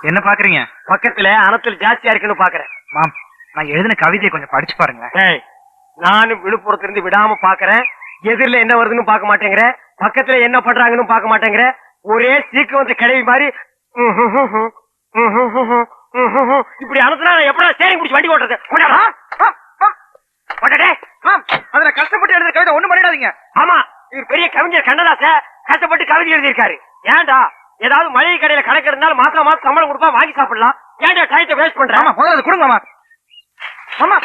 என்ன பாக்குறீங்க? பக்கத்துல அனத்தில் ஜாஸ்தியா இருக்குன்னு பாக்குறேன். மாம், நான் எழுதின கவிதையை கொஞ்சம் படிச்சு பாருங்க. நானும் விழுப்புரத்துல இருந்து விடாம பாக்குறேன். எதிரில என்ன வருதுன்னு பாக்க மாட்டேங்கிற, பக்கத்துல என்ன பண்றாங்கன்னு பாக்க மாட்டேங்கிற. ஒரே சீக்கு வந்து கிளவி மாதிரி இப்படி அனுப்புனா எப்படா ஸ்டேரிங் பிடிச்சி வண்டி ஓட்டுறது? அதுல கஷ்டப்பட்டு எழுதுற கவிதை ஒண்ணும் பண்ணிடாதீங்க. ஆமா, இவர் பெரிய கவிஞர் கண்ணதாச கஷ்டப்பட்டு கவிதை எழுதியிருக்காரு. ஏன்டா ஏதாவது மளிகை கடையில கணக்கு இருந்தாலும் மாசம் மாசம் சம்பளம் கொடுப்பா, வாங்கி சாப்பிடலாம். ஏன்டா டைத்தை வேஸ்ட் பண்ற? ஆமா, முதல்ல கொடுங்க மாமா. மாமா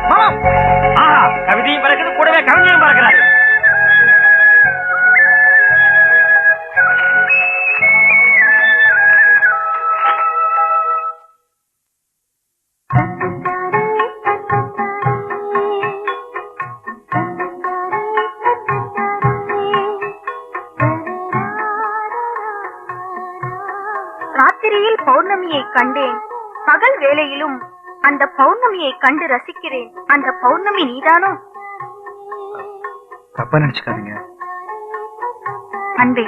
மாமா, கவிதையும் பறக்குது, கூடவே கவிஞையும் பறக்கிறாரு. ராத்திரியில் பௌர்ணமியை கண்டேன், பகல் வேளையிலும் அந்த பௌர்ணமியை கண்டு ரசிக்கிறேன். அந்த பௌர்ணமி நீதானோ? தப்பா நினைச்சுக்காதீங்க. அன்பே,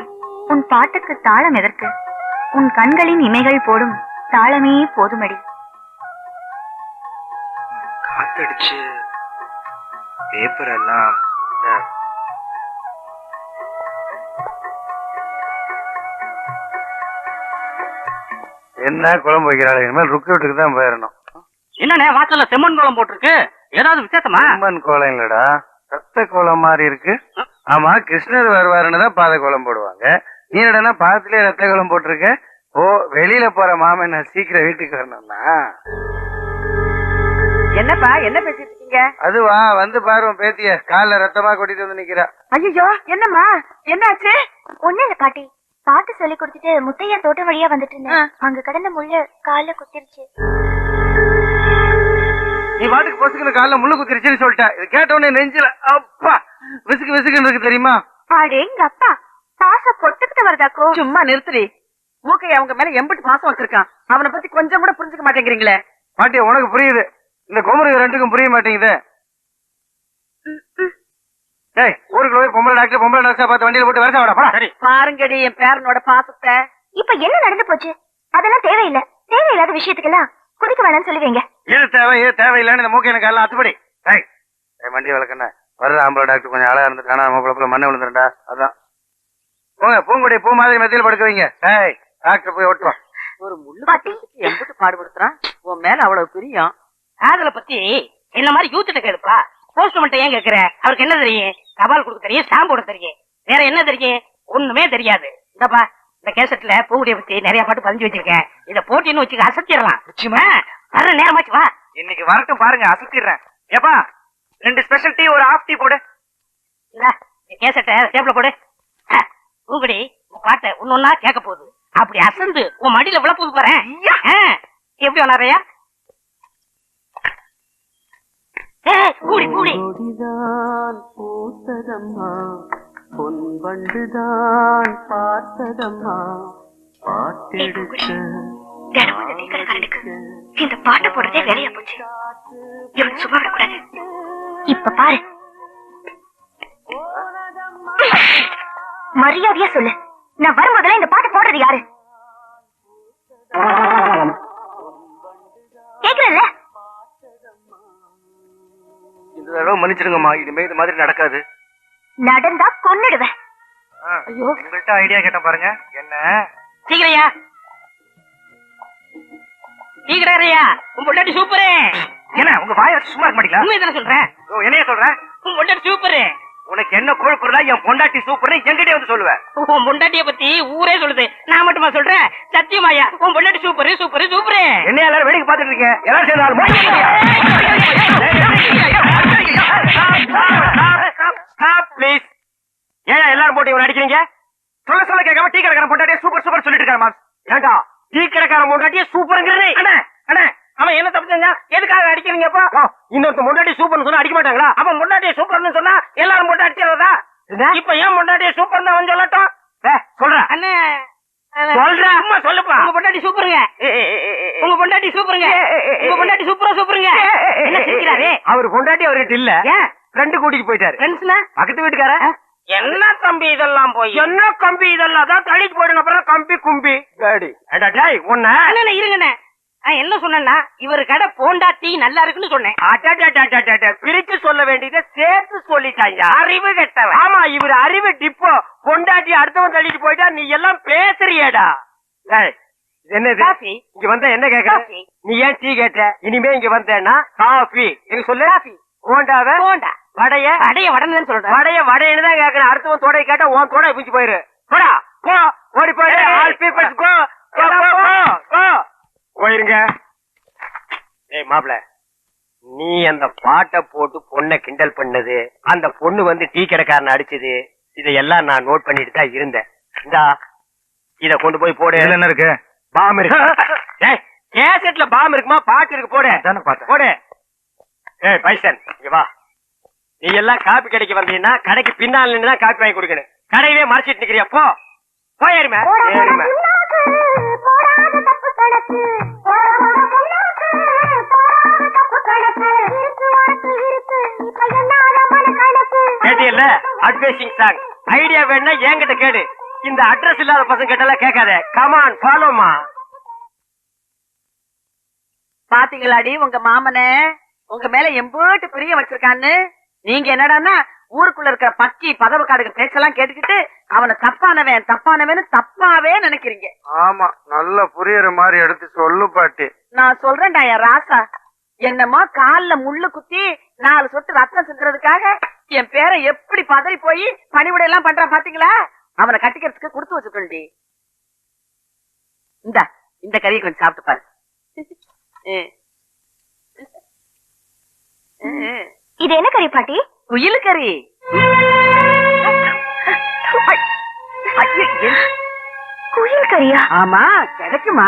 உன் பாட்டுக்கு தாளம் எதற்கு? உன் கண்களின் இமைகள் போடும் தாளமே போதுமடி. காத்தடிச்சு பேப்பர் எல்லாம் என்ன குழம்பு வைக்கிறாள்? இனிமேல் ருக்கு வீட்டுக்கு தான் போயிடணும். என்னண்ணே வாசல்ல செம்மண் கோலம் போட்டிருக்கு, ஏதாவது விசேஷமா? செம்மண் கோலம் இல்லடா, ரத்த கோலம் மாதிரி இருக்கு. ஆமா, கிருஷ்ணர் வருவாருன்னு தான் பாத கோலம் போடுவாங்க. நீ என்னடா பாதத்திலே ரத்த கோலம் போட்டிருக்க? ஓ, வெளியில போற மாமன் நான் சீக்கிரம் வீட்டுக்கு வரணும்னா? என்னப்பா, என்ன பேசிட்டு இருக்கீங்க? அதுவா, வந்து பாரு பேத்திய கால ரத்தமா கொட்டிட்டு வந்து நிக்கிறா. ஐயோ, என்னம்மா, என்னாச்சு? ஒண்ணு இல்ல பாட்டி, பாட்டு சொல்லி கொடுத்துட்டு முத்தையா தோட்டம் வழியா வந்துட்டு இருந்தேன். அங்க கடந்த முள்ளு கால குத்திருச்சு. நீ பாட்டுக்கு பொசுக்குன்னு கால முள்ளு குத்திருச்சுன்னு சொல்லிட்ட. இது கேட்ட உடனே நெஞ்சில அப்பா விசுக்கு விசுக்குன்னு இருக்கு தெரியுமா? அடேங்க அப்பா, பாச பொட்டுக்கிட்டு வருதாக்கோ? சும்மா நிறுத்துறி. மூக்கைய அவங்க மேல எம்பிட்டு பாசம் வச்சிருக்கான். அவனை பத்தி கொஞ்சம் கூட புரிஞ்சுக்க மாட்டேங்கிறீங்களே. பாட்டிய உனக்கு புரியுது, இந்த குமருக்கு ரெண்டுக்கும் புரிய மாட்டேங்குது. ஏய், ஊருக்குள்ள போய் பொம்பளை டாக்டர் பொம்பளை டாக்டர் பார்த்து வண்டியில போட்டு வரசா வாடா. சரி, பாருங்கடி என் பேரனோட பாசத்தை. இப்ப என்ன நடந்து போச்சு? அதெல்லாம் தேவையில்லை. தேவையில்லாத விஷயத்துக்கெல்லாம் குதிக்க வேணாம்னு சொல்லுவீங்க. இது தேவை, இது தேவையில்லைன்னு இந்த மூக்கை எனக்கு எல்லாம் அத்துப்படி. ஏய், வண்டி வளர்க்கண்ண வர்ற ஆம்பளை டாக்டர் கொஞ்சம் அழகா இருந்துட்டானா, நம்ம மண்ணை விழுந்துருண்டா. அதான் போங்க, பூங்குடி பூ மாதிரி மெத்தியில் படுக்க வைங்க. ஏய், டாக்டர் போய் ஓட்டுவான். ஒரு முள்ளு எம்பிட்டு பாடுபடுத்துறான். உன் மேல அவ்வளவு பிரியம். காதல பத்தி என்ன மாதிரி யூத்துட்ட கேளுப்பா. போஸ்ட்மேன் ஏன் கேக்குற? அவருக்கு என்ன தெரியும்? தபால் கொடுக்க தெரியும், ஸ்டாம்ப் போட தெரியும், வேற என்ன தெரியும்? ஒண்ணுமே தெரியாது. இந்தப்பா, இந்த கேசட்ல பூவுடைய பத்தி நிறைய பாட்டு பதிஞ்சு வச்சிருக்கேன். இத போட்டின்னு வச்சுக்க, அசத்திடலாம். நிச்சயமா வர்ற நேரமாச்சு, வா. இன்னைக்கு வரட்டும் பாருங்க, அசத்திடுறேன். ஏப்பா, 2 ஸ்பெஷல் டீ, ஒரு ஆஃப் டீ போடு. கேசட்டை டேபிள்ல போடு. பூங்குடி, பாட்டை ஒன்னொன்னா கேட்க போகுது. அப்படி அசந்து உன் மடியில விழ போது பாரு. எப்படி வராறையா? கூடி கூடி பூத்ததம்மா, பொன் வண்டுதான் பார்த்ததம்மா, பாட்டெடுத்து இந்த பாட்டு போடுறதே வேலையா போச்சு. இவன் சும்மா விடக்கூடாது. இப்ப பாரு, மரியாதையா சொல்லு, நான் வரும்போதெல்லாம் இந்த பாட்டு போடுறது யாரு? கேக்குறல்ல? இந்த தடவை மன்னிச்சிருங்கம்மா, இனிமே இது மாதிரி நடக்காது. நடந்தா கொன்னுடுவேன். ஐயோ, உங்கள்கிட்ட ஐடியா கேட்ட பாருங்க. என்ன சீக்கிரையா, சீக்கிரையா, உன் பொண்டாட்டி சூப்பரு. என்ன உங்க வாயை வச்சு சும்மா இருக்க மாட்டீங்களா? உண்மை தானே சொல்றேன். என்னைய சொல்றேன்? உன் பொண்டாட்டி சூப்பரு. உனக்கு என்ன கொழுப்புறா? என் பொண்டாட்டி சூப்பர் என்கிட்டே வந்து சொல்லுவேன். உன் பொண்டாட்டிய பத்தி ஊரே சொல்லுது, நான் மட்டுமா சொல்றேன்? சத்தியமாயா, உன் பொண்டாட்டி சூப்பரு சூப்பரு சூப்பரு. என்ன எல்லாரும் வேடிக்கை பார்த்துட்டு இருக்கீங்க? எல்லாரும் சேர்ந்தாலும் ப்ளீஸ். ஏன் எல்லாரும் போட்டு இவன் அடிக்கிறீங்க? சொல்ல சொல்ல கேட்காம டீ கடைக்காரன் பொண்டாட்டியே சூப்பர் சூப்பர் சொல்லிட்டு இருக்காரு மாஸ். ஏண்டா டீ கடைக்காரன் பொண்டாட்டிய சூப்பருங்கிறதே? அண்ணே அண்ணே, அவன் என்ன தப்பு செஞ்சா? எதுக்காக அடிக்கிறீங்கப்பா? இன்னொருத்த பொண்டாட்டி சூப்பர்னு சொன்னா அடிக்க மாட்டாங்களா? அவன் பொண்டாட்டிய சூப்பர்னு சொன்னா எல்லாரும் போட்டு அடிக்கிறதா? இப்ப ஏன் பொண்டாட்டிய சூப்பர் அவன் சொல்லட்டும். சொல்ற அண்ணே, சொல்ற. அம்மா சொல்லுப்பா. உங்க பொண்டாட்டி சூப்பருங்க. உங்க பொண்டாட்டி பொண்டாட்டி சூப்பருங்க. உங்க பொண்டாட்டி சூப்பருங்க. என்ன சிரிக்கிறாரு? அவர் பொண்டாட்டி அவர்கிட்ட இல்ல, ஏன் ஃப்ரெண்டு கூட்டிட்டு போயிட்டாரு. ஃப்ரெண்ட்ஸ்னா? பக்கத்து வீட்டுக்கார. என்ன தம்பி இதெல்லாம் போய்? என்ன கம்பி இதெல்லாம் தான் தள்ளிட்டு போயிடுங்க, அப்புறம் கம்பி கும்பி டாடி. ஏடா டேய் உன்ன அண்ணே இருங்கண்ணே. என்ன சொன்னேன்னா இவர் கடை பொண்டாட்டி நல்லா இருக்குன்னு சொன்னேன். பிரிச்சு சொல்ல வேண்டியதை சேர்த்து சொல்லிட்டாங்க. அறிவு கெட்டவன். ஆமா, இவர் அறிவு டிப்போ. பொண்டாட்டி அடுத்தவன் தள்ளிட்டு போயிட்டா நீ எல்லாம் பேசுறியேடா. டேய், இது என்னது? காஃபி. இங்க வந்தா என்ன கேக்குற? காஃபி. நீ ஏன் டீ கேட்ட? இனிமே இங்க வந்தேன்னா காஃபி எனக்கு சொல்லு. காஃபி. போண்டாவ போண்டா. வடைய வடைய வடன்னு சொல்றேன். வடையன்னு தான் கேக்குறேன். அடுத்தவன் தொடை கேட்டா உன் தொடை பிடிச்சு போயிரு. போடா போ, ஓடி போயிரு. ஆல் பீப்பிள்ஸ் கோ கோ போயிருங்க. ஏய் மாப்ள, நீ அந்த பாட்டை போட்டு பொண்ணை கிண்டல் பண்ணது, அந்த பொண்ணு வந்து டீ கடைக்காரன் அடிச்சது, இதையெல்லாம் நான் நோட் பண்ணிட்டு தான் இருந்தேன். இந்தா இத கொண்டு போய் போடு. என்ன இருக்கு? பாம் இருக்கு. ஏய், கேசட்ல பாம் இருக்குமா? பாட்டு இருக்கு, போடு. அதானே பார்த்தேன். போடு. ஏய் பைசன், இங்க வா. நீ எல்லாம் காப்பி கடைக்கு வந்தீங்கன்னா கடைக்கு பின்னால் நின்று தான் காப்பி வாங்கி கொடுக்கணும். கடையவே மறைச்சிட்டு நிக்கிறியா? போ போயிருமே. ஏறுமே. கேட்டியல்ல அட்வைசிங் சாங். ஐடியா வேணா என்கிட்ட கேடு. இந்த அட்ரஸ் இல்லாத பசங்க கிட்டலாம் கேட்காத. கமான் ஃபாலோமா. பாத்தீங்களாடி உங்க மாமனே உங்க மேல எம்பூட்டு பிரியம் வச்சிருக்கான்னு. நீங்க என்னடான்னா ஊருக்குள்ள இருக்கிற பக்கி பதவ காடுகள் பேச்செல்லாம் கேட்டுக்கிட்டு அவனை தப்பானவன் தப்பாவே நினைக்கிறீங்க. ஆமா, நல்லா புரியற மாதிரி எடுத்து சொல்லு பாட்டி. நான் சொல்றேன்டா என் ராசா, என்னமோ கால்ல முள்ளு குத்தி 4 சொட்டு ரத்தம் சிந்துறதுக்காக என் பேரை எப்படி பதறி போய் பணிவிடை எல்லாம் பண்றான் பாத்தீங்களா? அவனை கட்டிக்கிறதுக்கு கொடுத்து வச்சுக்கண்டி. இந்த கறியை கொஞ்சம் சாப்பிட்டு பாரு. இது என்ன கறி பாட்டி? குயில் கறி. குயில் கறியா? ஆமா, கிடைக்குமா?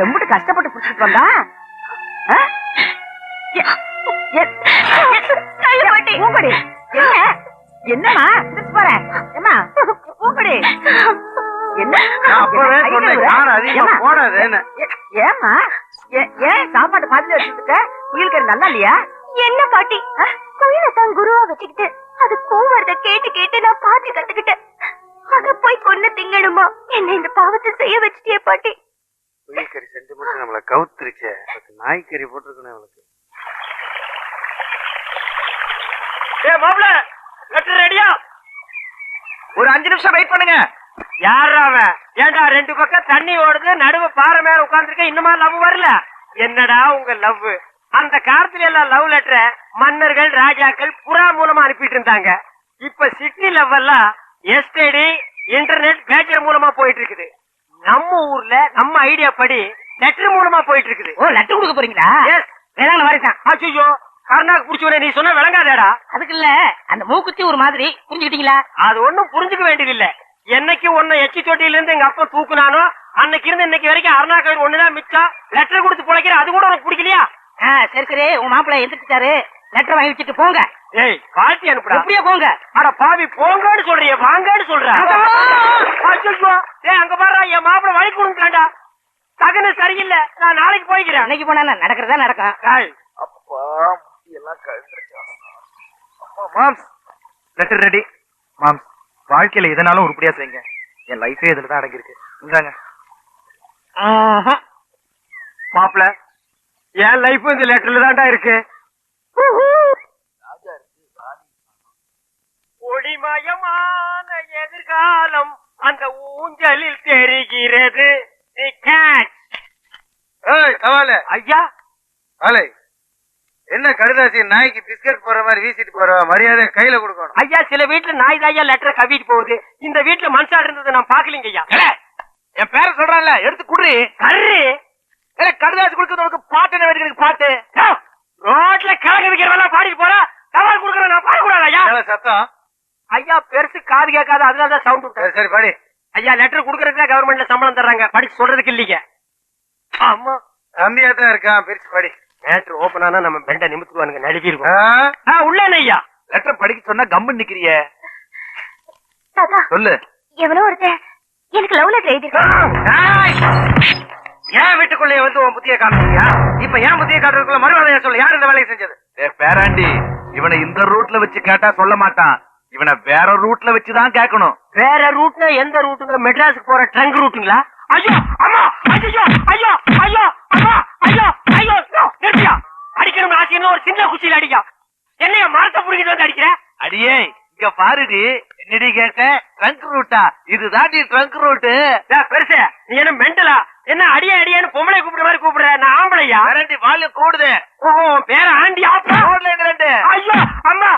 எம்பிட்டு கஷ்டப்பட்டு புடிச்சிட்டு வந்தா? பூங்கொடி என்னமா போறேன்? ஏமா பூங்கொடி என்ன? அப்பவே சொன்னேன், யார் அதிகமா போடாதேன்னு. ஏமா ஏன் சாப்பாடு பாதியில வச்சுட்டு குயில் கறி நல்லா இல்லையா? என்ன பாட்டி, குயிலத்தான் குருவா வச்சுக்கிட்டு அது கூவறத கேட்டு கேட்டு நான் பாட்டு கத்துக்கிட்டேன். அத போய் கொன்னு திங்கணுமா? என்ன இந்த பாவத்தை செய்ய வச்சுட்டியே பாட்டி. புளிக்கறி சென்டிமெண்ட் நம்மள கவுத்துருச்சே. நாய்க்கறி போட்டிருக்கணும் அவளுக்கு. ஏ மாப்ள, லெட்டர் ரெடியா? ஒரு 5 நிமிஷம் வெயிட் பண்ணுங்க. யாரா அவன்? ஏண்டா 2 பக்கம் தண்ணி ஓடுது, நடுவு பாறை மேல உட்கார்ந்துருக்க, இன்னுமா லவ் வரல? என்னடா உங்க லவ்? அந்த காலத்துல எல்லாம் லவ் லெட்டரை மன்னர்கள் ராஜாக்கள் புறா மூலமா அனுப்பிட்டு இருந்தாங்க. இப்ப சிட்டி லவ் எல்லாம் எஸ்டடி இன்டர்நெட் பேச்சர் மூலமா போயிட்டு இருக்குது. நம்ம ஊர்ல நம்ம ஐடியா படி லெட்டர் மூலமா போயிட்டு இருக்குது. ஓ, லெட்டர் கொடுக்க போறீங்களா? எஸ், வேளாண் மாதிரிதான். அச்சோ கர்நாக்கு புடிச்சவனே, நீ சொன்ன விளங்காதேடா. அதுக்கு இல்ல, அந்த மூக்குத்தி ஒரு மாதிரி புரிஞ்சுக்கிட்டீங்களா? அது ஒண்ணும் புரிஞ்சுக்க வேண்டியது இல்ல. என்னைக்கு உன்னை எச்சி தொட்டியில இருந்து எங்க அப்பா தூக்குனானோ அன்னைக்கு இருந்து இன்னைக்கு வரைக்கும் அருணாக்கர் ஒண்ணுதான் மிச்சம். லெட்டர் கொடுத்து பிழைக்கிற, அது கூட உனக்கு பிடிக்கலையா? சரி சரி, உங்க மாப்பிள்ளை எந்திரிச்சாரு, லெட்டர் வாங்கி வச்சுட்டு போங்க. ஏய், வாழ்த்தி அனுப்புடா. எப்படியா போங்க? அட பாவி, போங்கன்னு சொல்றிய, வாங்கன்னு சொல்ற. அச்சோ, ஏய் அங்க பாரு, என் மாப்பிள்ளை வழி கொடுங்கடா. தகன சரியில்லை, நான் நாளைக்கு போய்க்கிறேன். அன்னைக்கு போனா நடக்கிறதா நடக்கும். ஏய், அப்பா எல்லாம் கழுந்துருச்சா. மாம்ஸ், லெட்டர் ரெடி. மாம்ஸ், வாழ்க்கையில எதனாலும் உருப்படியா செய்யுங்க. என் லைஃபே இதுல தான் அடங்கியிருக்கு. இந்தாங்க. மாப்பிள்ள, என் லைஃப் இந்த லெட்டர்ல தான்டா இருக்கு. ஒளிமயமான எதிர்காலம் அந்த ஊஞ்சலில் தெரிகிறது. ஏய் சவாலே, ஐயா, ஆலை என்ன கடுதாசி நாய்க்கு பிஸ்கட் போற மாதிரி வீசிட்டு போற மரியாதை கையில கொடுக்கணும். ஐயா, சில வீட்டுல நாய் தாயா லெட்டர் கவிட்டு போகுது. இந்த வீட்டுல மனுஷாடு இருந்தது நான் பாக்கலீங்க ஐயா. என் பேரை சொல்றான்ல, எடுத்து குடுறி. கர்ரி கடுதாசி கொடுக்கறதுக்கு பாட்டு என்ன வேண்டியது? பாட்டு ரோட்ல கிழக்கு விக்கிறவெல்லாம் பாடிட்டு போறா. சவால் கொடுக்கற நான் பாடக்கூடாது ஐயா. சத்தம். ஐயா, பெருசு காது கேட்காது, அதனாலதான் சவுண்ட் விட்டு. சரி படி. ஐயா, லெட்டர் குடுக்கறதுக்கு கவர்மெண்ட்ல சம்பளம் தர்றாங்க, படிச்சு சொல்றதுக்கு இல்லீங்க. ஆமா, கம்மியா தான் இருக்கான், பிரிச்சு படி. மேட்ரு ஓபன் ஆனா நம்ம பெண்ட நிமித்துவானுங்க, நடுவி இருக்கும். உள்ள என்ன ஐயா? லெட்டர் படிக்க சொன்னா கம்மு நிக்கிறிய. தாத்தா, சொல்லு. எவனோ ஒருத்தன் எனக்கு லவ் லெட்டர் எழுதிருக்கான். ஏன் வீட்டுக்குள்ளே வந்து உன் புத்திய காட்டுறியா? இப்ப ஏன் புத்திய காட்டுறதுக்குள்ள மறுவாதையா சொல்லு, யார் இந்த வேலையை செஞ்சது? பேராண்டி இவனை இந்த ரூட்ல வச்சு கேட்டா சொல்ல மாட்டான். இவனை வேற ரூட்ல வச்சுதான் கேட்கணும். வேற ரூட்னா எந்த ரூட்டுங்க? மெட்ராஸுக்கு போற ட்ரங்க் ரூட்டுங்களா? ஐயோ அம்மா, ஐயோ ஐயோ ஐயோ அம்மா, ஐயோ ஐயோ நிறுத்தியா? அடிக்கணும் ஆசைன்னு ஒரு சின்ன குச்சியில அடிக்கா. என்னைய மரத்தை புடிக்கிட்டு வந்து அடிக்கிற? அடியே இங்க பாருடி, என்னடி கேட்ட? ட்ரங்க் ரூட்டா? இதுதான் ட்ரங்க் ரூட்டு. பெருசு நீ என்ன மெண்டலா? என்ன அடியே அடியேன்னு பொம்பளை கூப்பிடுற மாதிரி கூப்பிடுற? நான் ஆம்பளையா? பேராண்டி வால்யூம் கூடுது. ஓ பேர ஆண்டி ஆப்பா. ரோட்ல எங்க ரெண்டு? ஐயோ அம்மா